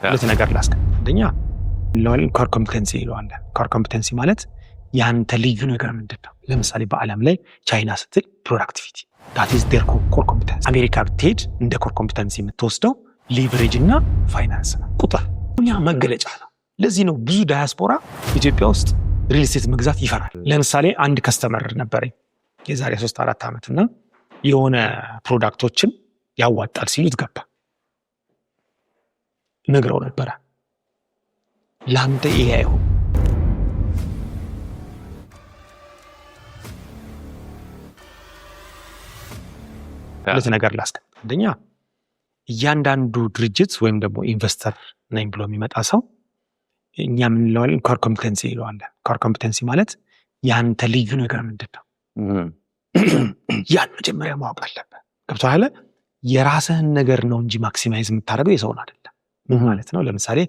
ሁለት ነገር ላስቀምጥ። አንደኛ ኮር ኮምፒተንሲ ይለዋል። ኮር ኮምፒተንሲ ማለት ያንተ ልዩ ነገር ምንድነው? ለምሳሌ በአለም ላይ ቻይና ስትል ፕሮዳክቲቪቲ that is their core competence። አሜሪካ ብትሄድ እንደ ኮር ኮምፒተንሲ የምትወስደው ሊቨሬጅ እና ፋይናንስ ነው። ቁጥር ያ መገለጫ ነው። ለዚህ ነው ብዙ ዳያስፖራ ኢትዮጵያ ውስጥ ሪል ስቴት መግዛት ይፈራል። ለምሳሌ አንድ ከስተመር ነበረኝ የዛሬ 3-4 ዓመት እና የሆነ ፕሮዳክቶችን ያዋጣል ሲሉት ገባ። ነግረው ነበረ ላንተ ይሄ አይሆን ሁለት ነገር ላስቀምጥ። አንደኛ እያንዳንዱ ድርጅት ወይም ደግሞ ኢንቨስተር ነኝ ብሎ የሚመጣ ሰው እኛ ምን እንለዋለን? ኮር ኮምፒተንሲ ይለዋል። ኮር ኮምፒተንሲ ማለት ያንተ ልዩ ነገር ምንድነው? ያን መጀመሪያ ማወቅ አለበት። ገብቶሃል? የራስህን ነገር ነው እንጂ ማክሲማይዝ የምታደርገው የሰውን አይደለም። ምን ማለት ነው? ለምሳሌ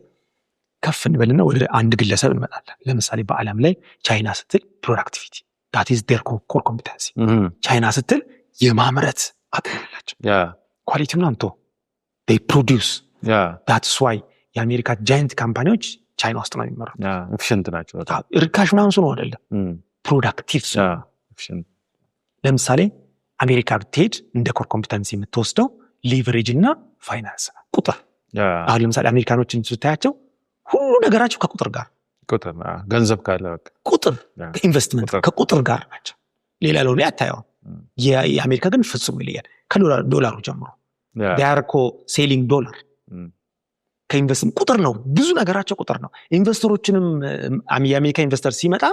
ከፍ እንበልና ወደ አንድ ግለሰብ እንመጣለን። ለምሳሌ በአለም ላይ ቻይና ስትል ፕሮዳክቲቪቲ that is their core competency። ቻይና ስትል የማምረት አቅም አላቸው። ኳሊቲውን አንቶ they produce that's why የአሜሪካ ጃይንት ካምፓኒዎች ቻይና ውስጥ ነው የሚመሩት። ኤፊሽንት ናቸው። ርካሽ ምናምን ነው አይደለም፣ ፕሮዳክቲቭ። ለምሳሌ አሜሪካ ብትሄድ እንደ ኮር ኮምፒተንሲ የምትወስደው ሊቨሬጅ እና ፋይናንስ ነው። ቁጥር አሁን ለምሳሌ አሜሪካኖችን ስታያቸው ሁሉ ነገራቸው ከቁጥር ጋር ቁጥር ገንዘብ ካለ በቃ ቁጥር ኢንቨስትመንት ከቁጥር ጋር ናቸው። ሌላ ለሆነ ያታየው የአሜሪካ ግን ፍጹም ይለያል። ከዶላሩ ጀምሮ ዳርኮ ሴሊንግ ዶላር ከኢንቨስትመንት ቁጥር ነው። ብዙ ነገራቸው ቁጥር ነው። ኢንቨስተሮችንም የአሜሪካ ኢንቨስተር ሲመጣ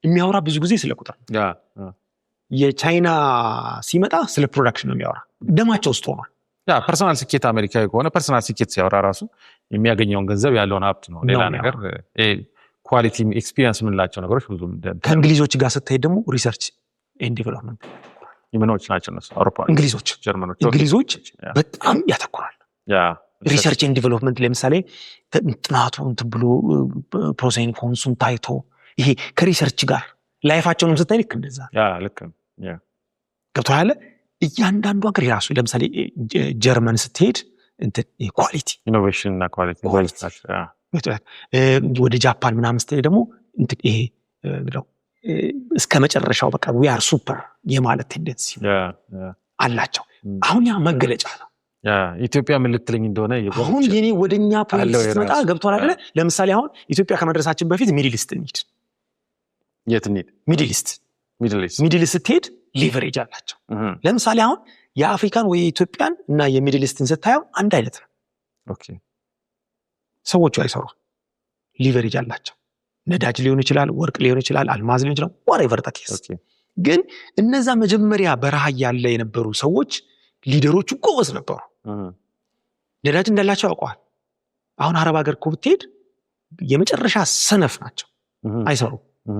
የሚያወራ ብዙ ጊዜ ስለ ቁጥር ነው። የቻይና ሲመጣ ስለ ፕሮዳክሽን ነው የሚያወራ። ደማቸው ውስጥ ሆኗል። ፐርሰናል ስኬት አሜሪካዊ ከሆነ ፐርሰናል ስኬት ሲያወራ ራሱ የሚያገኘውን ገንዘብ ያለውን ሀብት ነው። ሌላ ነገር ኳሊቲ ኤክስፒሪየንስ የምንላቸው ነገሮች ብዙ። ከእንግሊዞች ጋር ስትሄድ ደግሞ ሪሰርች ኤንድ ዲቨሎፕመንት የምኖች ናቸው እነሱ። አውሮፓ እንግሊዞች በጣም ያተኩራል። ሪሰርች ኤንድ ዲቨሎፕመንት ለምሳሌ ጥናቱ እንትን ብሎ ፕሮሴን ኮንሱም ታይቶ ይሄ ከሪሰርች ጋር ላይፋቸውንም ስታይ ልክ እንደዛ ልክ ገብቶሃል? እያንዳንዱ ሀገር የራሱ ለምሳሌ ጀርመን ስትሄድ ኳሊቲ ኢኖቬሽን እና ኳሊቲ ወደ ጃፓን ምናምን ስትሄድ ደግሞ ይሄ እስከ መጨረሻው በቃ we are super የማለት ቴንደንሲ አላቸው። አሁን ያ መገለጫ ነው። ኢትዮጵያ ምን ልትለኝ እንደሆነ አሁን የኔ ወደኛ ፖሊስ ስትመጣ ገብቷል አይደለ? ለምሳሌ አሁን ኢትዮጵያ ከመድረሳችን በፊት ሚድል ኢስት እንሂድ። የት እንሂድ? ሚድል ኢስት ስትሄድ ሊቨሬጅ አላቸው። ለምሳሌ አሁን የአፍሪካን ወይ የኢትዮጵያን እና የሚድል ኢስትን ስታየው አንድ አይነት ነው። ሰዎቹ አይሰሩ ሊቨሬጅ አላቸው። ነዳጅ ሊሆን ይችላል፣ ወርቅ ሊሆን ይችላል፣ አልማዝ ሊሆን ይችላል፣ whatever the case። ግን እነዛ መጀመሪያ በረሃ ያለ የነበሩ ሰዎች ሊደሮቹ ጎበዝ ነበሩ። ነዳጅ እንዳላቸው ያውቀዋል። አሁን አረብ ሀገር እኮ ብትሄድ የመጨረሻ ሰነፍ ናቸው፣ አይሰሩ።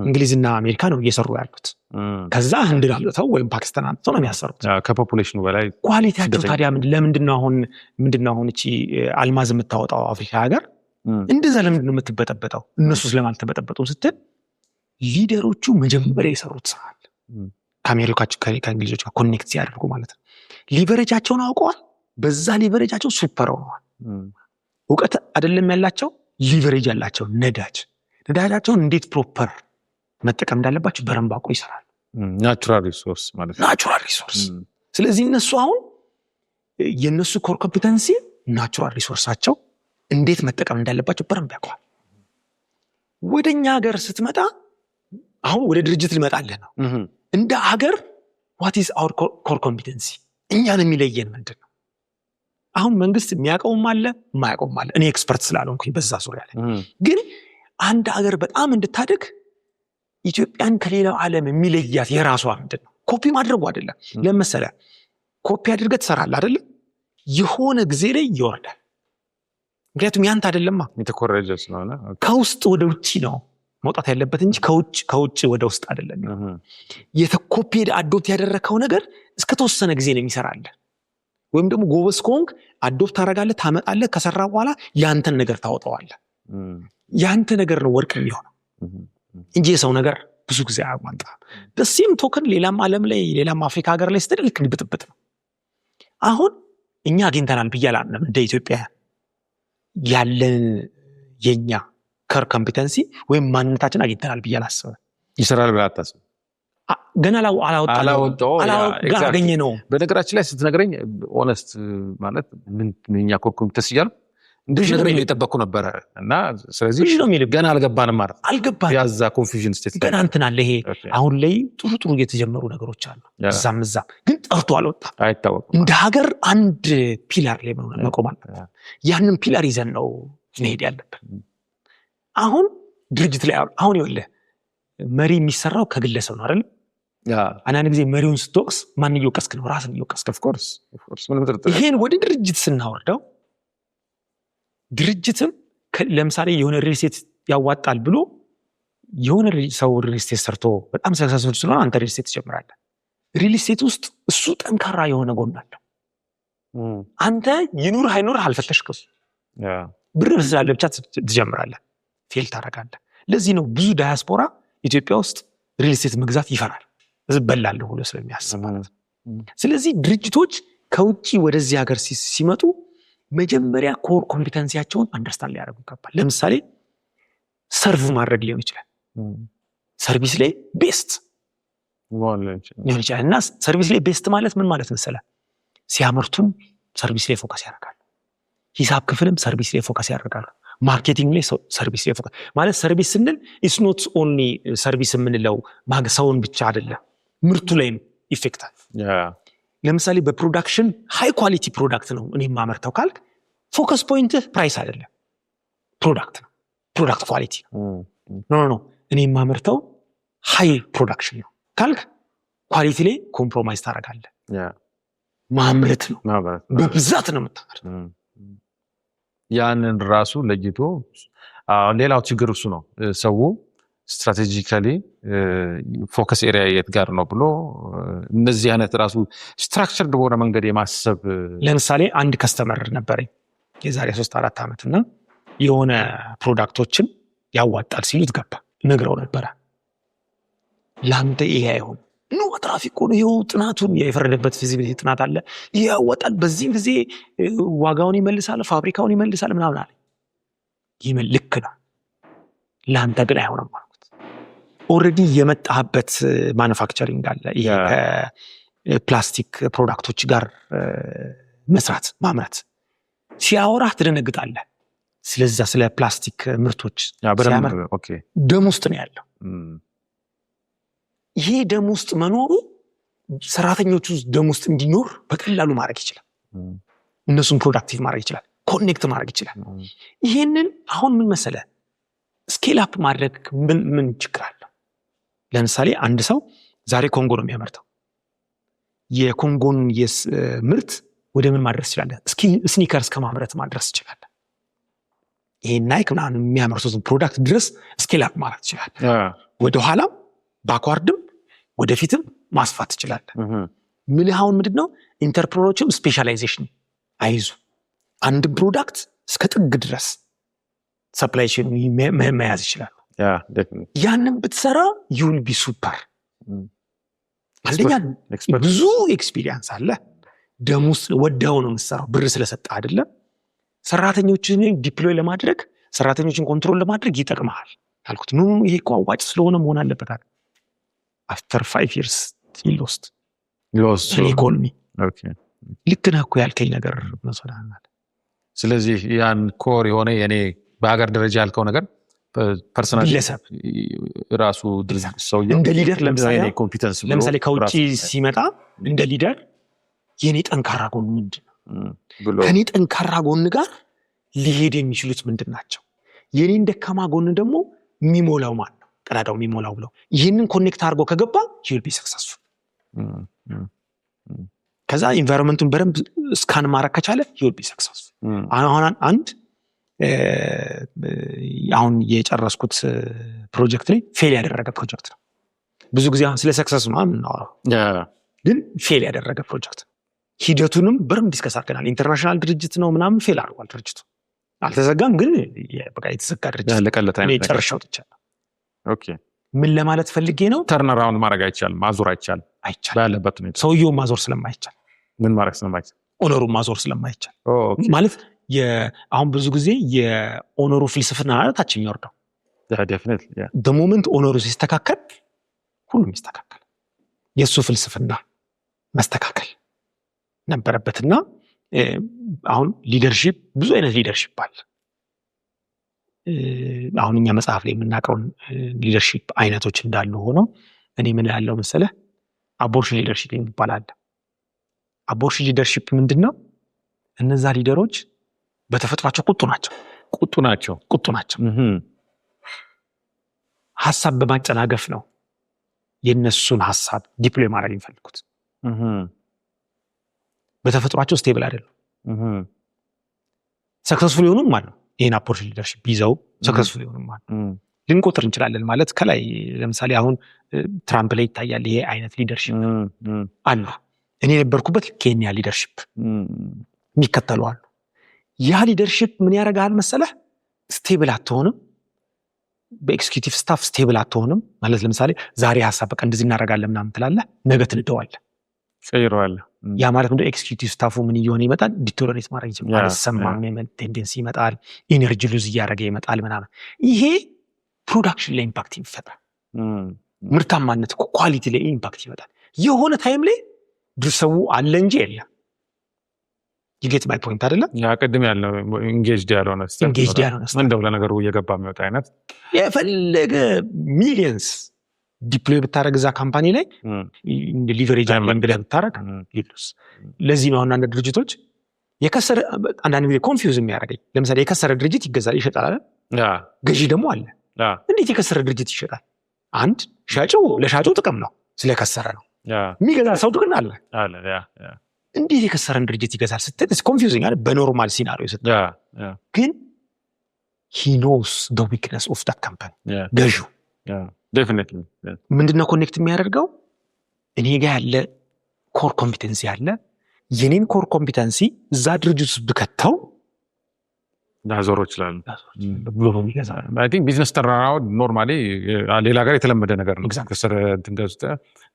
እንግሊዝና አሜሪካ ነው እየሰሩ ያሉት። ከዛ ህንድ አምጥተው ወይም ፓኪስታን አምጥተው ነው የሚያሰሩት። ከፖፑሌሽኑ በላይ ኳሊቲያቸው ታዲያ ምንድነው አሁን እቺ አልማዝ የምታወጣው አፍሪካ ሀገር እንደዛ ለምንድነው የምትበጠበጠው? እነሱ ስለማልተበጠበጡም ስትል ሊደሮቹ መጀመሪያ የሰሩት ስራ አለ። ከአሜሪካዎች ከእንግሊዞች ጋር ኮኔክት ሲያደርጉ ማለት ነው። ሊቨሬጃቸውን አውቀዋል። በዛ ሊቨሬጃቸው ሱፐር ሆነዋል። እውቀት አይደለም ያላቸው፣ ሊቨሬጅ ያላቸው። ነዳጃቸውን እንዴት ፕሮፐር መጠቀም እንዳለባቸው በረንብ አውቀው ይሰራል። ናቹራል ሪሶርስ ማለት ነው። ናቹራል ሪሶርስ። ስለዚህ እነሱ አሁን የነሱ ኮር ኮምፒተንሲ ናቹራል ሪሶርሳቸው እንዴት መጠቀም እንዳለባቸው በረንብ ያውቀዋል። ወደኛ ሀገር ስትመጣ አሁን ወደ ድርጅት ልመጣልህ ነው። እንደ ሀገር what is our core competency? እኛን የሚለየን ምንድን ነው? አሁን መንግስት የሚያውቀውም አለ የማያውቀውም አለ። እኔ ኤክስፐርት ስላልሆንኩኝ በዛ ዙሪያ ላይ ግን አንድ ሀገር በጣም እንድታድግ ኢትዮጵያን ከሌላው ዓለም የሚለያት የራሷ ምንድን ነው? ኮፒ ማድረጉ አይደለም። ለምሳሌ ኮፒ አድርገህ ትሰራለህ አይደለም? የሆነ ጊዜ ላይ ይወርዳል። ምክንያቱም ያንተ አይደለማ፣ የተኮረጀ ስለሆነ ከውስጥ ወደ ውጪ ነው መውጣት ያለበት እንጂ ከውጭ ወደ ውስጥ አይደለም። የተኮፒድ አዶፕት ያደረከው ነገር እስከ ተወሰነ ጊዜ ነው የሚሰራልህ። ወይም ደግሞ ጎበዝ ከሆንክ አዶፕት ታደርጋለህ፣ ታመጣለህ። ከሰራ በኋላ ያንተን ነገር ታወጣዋለህ። ያንተ ነገር ነው ወርቅ የሚሆነው እንጂ የሰው ነገር ብዙ ጊዜ አያዋጣም። በሲም ቶከን ሌላም ዓለም ላይ ሌላም አፍሪካ ሀገር ላይ ስትል ልክ ብጥብጥ ነው። አሁን እኛ አግኝተናል ብያለሁ እንደ ኢትዮጵያ ያለን የኛ ኮር ኮምፒተንሲ ወይም ማንነታችን አግኝተናል ብዬ አላስብም። ይሰራል ብለህ አታስብም? ገና አላገኘ ነው። በነገራችን ላይ ስትነግረኝ ኦነስት ማለት ምንኛ ኮር ኮምፒተንሲ እያልኩ እንደነገረኝ የጠበቅኩ ነበረ እና ስለዚህ ገና አልገባንም ማለት አልገባንም። ያዛ ኮንፊውዥን ስቴት ገና እንትን አለ። ይሄ አሁን ላይ ጥሩ የተጀመሩ ነገሮች አሉ፣ እዛም ግን ጠርቶ አልወጣም፣ አይታወቅም። እንደ ሀገር አንድ ፒላር ላይ መቆም አለብን። ያንን ፒላር ይዘን ነው መሄድ ያለብን። አሁን ድርጅት ላይ አሁን ይኸውልህ መሪ የሚሰራው ከግለሰብ ነው አይደል? አንዳንድ ጊዜ መሪውን ስትወቅስ ማን እየወቀስክ ነው? ራስን እየወቀስክ። ኦፍኮርስ ይሄን ወደ ድርጅት ስናወርደው ድርጅትም ለምሳሌ የሆነ ሪል ስቴት ያዋጣል ብሎ የሆነ ሰው ሪል ስቴት ሰርቶ በጣም ሰክሰስፉል ስለሆነ አንተ ሪል ስቴት ትጀምራለህ። ሪል ስቴት ውስጥ እሱ ጠንካራ የሆነ ጎን አለው። አንተ ይኑር አይኑር አልፈተሽክም። ብር ስላለ ብቻ ትጀምራለህ፣ ፌል ታደርጋለህ። ለዚህ ነው ብዙ ዳያስፖራ ኢትዮጵያ ውስጥ ሪል ስቴት መግዛት ይፈራል፣ እበላለሁ ብሎ ስለሚያስብ ማለት ነው። ስለዚህ ድርጅቶች ከውጪ ወደዚህ ሀገር ሲመጡ መጀመሪያ ኮር ኮምፒተንሲያቸውን አንደርስታንድ ሊያደርጉ ይገባል። ለምሳሌ ሰርቭ ማድረግ ሊሆን ይችላል፣ ሰርቪስ ላይ ቤስት ሊሆን ይችላል። እና ሰርቪስ ላይ ቤስት ማለት ምን ማለት መሰለህ? ሲያመርቱም ሰርቪስ ላይ ፎከስ ያደርጋሉ፣ ሂሳብ ክፍልም ሰርቪስ ላይ ፎከስ ያደርጋሉ፣ ማርኬቲንግ ላይ ሰርቪስ ላይ ፎከስ ማለት ሰርቪስ ስንል ኢትስ ኖት ኦንሊ ሰርቪስ የምንለው ሰውን ብቻ አይደለም፣ ምርቱ ላይም ኢፌክታል። ለምሳሌ በፕሮዳክሽን ሃይ ኳሊቲ ፕሮዳክት ነው እኔ የማመርተው ካልክ ፎከስ ፖይንትህ ፕራይስ አይደለም፣ ፕሮዳክት ነው፣ ፕሮዳክት ኳሊቲ ኖ እኔ የማመርተው ሃይ ፕሮዳክሽን ነው ካልክ ኳሊቲ ላይ ኮምፕሮማይዝ ታደርጋለህ። ማምረት ነው፣ በብዛት ነው የምታመርተው። ያንን ራሱ ለይቶ ሌላው ችግር እሱ ነው። ሰው ስትራቴጂካሊ ፎከስ ኤሪያ የት ጋር ነው ብሎ እነዚህ አይነት ራሱ ስትራክቸርድ በሆነ መንገድ የማሰብ ለምሳሌ አንድ ከስተመር ነበረኝ የዛሬ 3-4 ዓመት እና የሆነ ፕሮዳክቶችን ያዋጣል ሲሉት ገባ ነግረው ነበረ። ለአንተ ይሄ አይሆን ነው ትራፊክ ሆኖ ይኸው ጥናቱን የፈረደበት ፊዚቢሊቲ ጥናት አለ፣ ይሄ ያዋጣል፣ በዚህ ጊዜ ዋጋውን ይመልሳል፣ ፋብሪካውን ይመልሳል ምናምን አለ። ልክ ነው፣ ለአንተ ግን አይሆንም ማለት ኦልሬዲ የመጣህበት ማኑፋክቸሪንግ አለ። ይሄ ከፕላስቲክ ፕሮዳክቶች ጋር መስራት ማምረት ሲያወራህ ትደነግጣለህ። ስለዛ ስለ ፕላስቲክ ምርቶች ደም ውስጥ ነው ያለው። ይሄ ደም ውስጥ መኖሩ ሰራተኞቹ ደም ውስጥ እንዲኖር በቀላሉ ማድረግ ይችላል። እነሱን ፕሮዳክቲቭ ማድረግ ይችላል፣ ኮኔክት ማድረግ ይችላል። ይሄንን አሁን ምን መሰለ ስኬል አፕ ማድረግ ምን ችግር አለው? ለምሳሌ አንድ ሰው ዛሬ ኮንጎ ነው የሚያመርተው። የኮንጎን ምርት ወደ ምን ማድረስ ይችላል? ስኒከርስ ከማምረት ማድረስ ይችላል። ይሄ ናይክ ምናምን የሚያመርቱትን ፕሮዳክት ድረስ ስኬል አፕ ማድረግ ይችላል። ወደኋላም ባክዋርድም ወደፊትም ማስፋት ይችላል። ምልሃውን ምንድነው? ኢንተርፕረነሮችም ስፔሻላይዜሽን አይዙ አንድ ፕሮዳክት እስከ ጥግ ድረስ ሰፕላይ ቼን መያዝ ይችላል። ያንን ብትሰራ you'll be super። አንደኛ ብዙ ኤክስፒሪየንስ አለ፣ ደም ውስጥ ወደው ነው የምትሰራው፣ ብር ስለሰጠ አይደለም። ሰራተኞችን ዲፕሎይ ለማድረግ ሰራተኞችን ኮንትሮል ለማድረግ ይጠቅማል አልኩት። ይሄ እኮ አዋጭ ስለሆነ መሆን አለበት አለ። after 5 years he lost ኢኮኖሚ። ልክ ነህ እኮ ያልከኝ ነገር መስዋዕት። ስለዚህ ያን ኮር የሆነ የኔ በሀገር ደረጃ ያልከው ነገር ፐርሰናል ራሱ ድርጅት ሰው እንደ ሊደር ለምሳሌ ከውጪ ሲመጣ እንደ ሊደር የኔ ጠንካራ ጎን ምንድነው? ከኔ ጠንካራ ጎን ጋር ሊሄድ የሚችሉት ምንድን ናቸው? የኔን ደካማ ጎን ደግሞ የሚሞላው ማን ነው? ቀዳዳው የሚሞላው ብለው ይህንን ኮኔክት አድርጎ ከገባ you'll be successful። ከዛ ኢንቫይሮንመንቱን በደንብ ስካን ማድረግ ከቻለ you'll be successful። አሁን የጨረስኩት ፕሮጀክት ላይ ፌል ያደረገ ፕሮጀክት ነው። ብዙ ጊዜ ስለ ሰክሰስ ነው የምናወራው፣ ግን ፌል ያደረገ ፕሮጀክት ሂደቱንም በደንብ ዲስከስ አድርገናል። ኢንተርናሽናል ድርጅት ነው ምናምን ፌል አድርጓል ድርጅቱ። አልተዘጋም፣ ግን በቃ የተዘጋ ድርጅት ነው። ጨርሻው ትቻለሁ። ኦኬ ምን ለማለት ፈልጌ ነው? ተርን አራውንድ ማድረግ አይቻልም፣ ማዞር አይቻልም። ባለበት ነው ሰውየው ማዞር ስለማይቻል ምን ማድረግ ስለማይቻል ኦነሩን ማዞር ስለማይቻል ማለት አሁን ብዙ ጊዜ የኦነሩ ፍልስፍና ታች የሚወርደው ዴፊኒትሊ ኦነሩ ሲስተካከል ሁሉም ይስተካከል። የእሱ ፍልስፍና መስተካከል ነበረበትና አሁን ሊደርሺፕ ብዙ አይነት ሊደርሺፕ አለ። አሁን እኛ መጽሐፍ ላይ የምናውቀውን ሊደርሺፕ አይነቶች እንዳሉ ሆኖ እኔ ምን ያለው መሰለህ አቦርሽን ሊደርሺፕ ይባላል። አቦርሽን ሊደርሺፕ ምንድነው? እነዛ ሊደሮች በተፈጥሯቸው ቁጡ ናቸው። ሐሳብ በማጨናገፍ ነው የነሱን ሐሳብ ዲፕሎይ ማድረግ የሚፈልጉት። በተፈጥሯቸው ስቴብል አይደለም። ሰክሰስፉል ይሆኑም ማለት ነው። ይሄን አፖርቹኒቲ ሊደርሺፕ ይዘው ሰክሰስፉል ይሆኑም ማለት ልንቆጥር እንችላለን። ማለት ከላይ ለምሳሌ አሁን ትራምፕ ላይ ይታያል ይሄ አይነት ሊደርሺፕ አሉ። እኔ የነበርኩበት ኬንያ ሊደርሺፕ የሚከተሉ አሉ። ያ ሊደርሺፕ ምን ያደርጋል መሰለህ? ስቴብል አትሆንም። በኤክስኪዩቲቭ ስታፍ ስቴብል አትሆንም ማለት ለምሳሌ ዛሬ ሐሳብ በቃ እንደዚህ እናደርጋለን ምናምን ትላለህ፣ ነገ ትንደዋለህ፣ ቀይረዋለህ። ያ ማለት ምንድነው? ኤክስኪዩቲቭ ስታፉ ምን እየሆነ ይመጣል? ዲቶለሬት ማድረግ ይጀምራል። ሰማም ቴንደንሲ ይመጣል፣ ኢነርጂ ሉዝ እያደረገ ይመጣል ምናምን። ይሄ ፕሮዳክሽን ላይ ኢምፓክት ይፈጥራል። ምርታማነት ኳሊቲ ላይ ኢምፓክት ይመጣል። የሆነ ታይም ላይ ድርሰው አለ እንጂ የለም። ይጌት ማይ ፖይንት አይደለም? ያ ቅድም ያለው ኢንጌጅድ ያልሆነ እንደው ለነገሩ እየገባ የሚወጣ አይነት የፈለገ ሚሊየንስ ዲፕሎይ ብታረግ እዛ ካምፓኒ ላይ ሊቨሬጅ አለን ብለህ ብታረግ ይሉስ። ለዚህ ነው አንዳንድ ድርጅቶች የከሰረ አንዳንድ ጊዜ ኮንፊውዝ የሚያደርገኝ ለምሳሌ የከሰረ ድርጅት ይገዛል ይሸጣል አይደል? ገዢ ደግሞ አለ። እንዴት የከሰረ ድርጅት ይሸጣል? አንድ ሻጭው ለሻጩ ጥቅም ነው ስለከሰረ ነው። የሚገዛ ሰው ግን አለ። እንዴት የከሰረን ድርጅት ይገዛል ስትል ኮንፊውዚንግ አይደል? በኖርማል ሲናሪዮ ስትል ግን he knows the weakness of that company ገዢው ዴፊኒትሊ ምንድነው ኮኔክት የሚያደርገው? እኔ ጋር ያለ ኮር ኮምፒተንሲ አለ። የኔን ኮር ኮምፒተንሲ እዛ ድርጅት ውስጥ ብከተው ዳዞሮ ይችላል ብሎ ነው የሚገዛው። አይ ቲንክ ቢዝነስ ተራራው ኖርማሊ ሌላ ጋር የተለመደ ነገር ነው። ከስር ትንገዝተ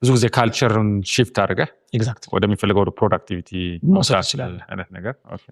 ብዙ ጊዜ ካልቸርን ሺፍት አድርገህ ኤግዛክት ወደሚፈልገው ፕሮዳክቲቪቲ መውሰድ ይችላል አይነት ነገር። ኦኬ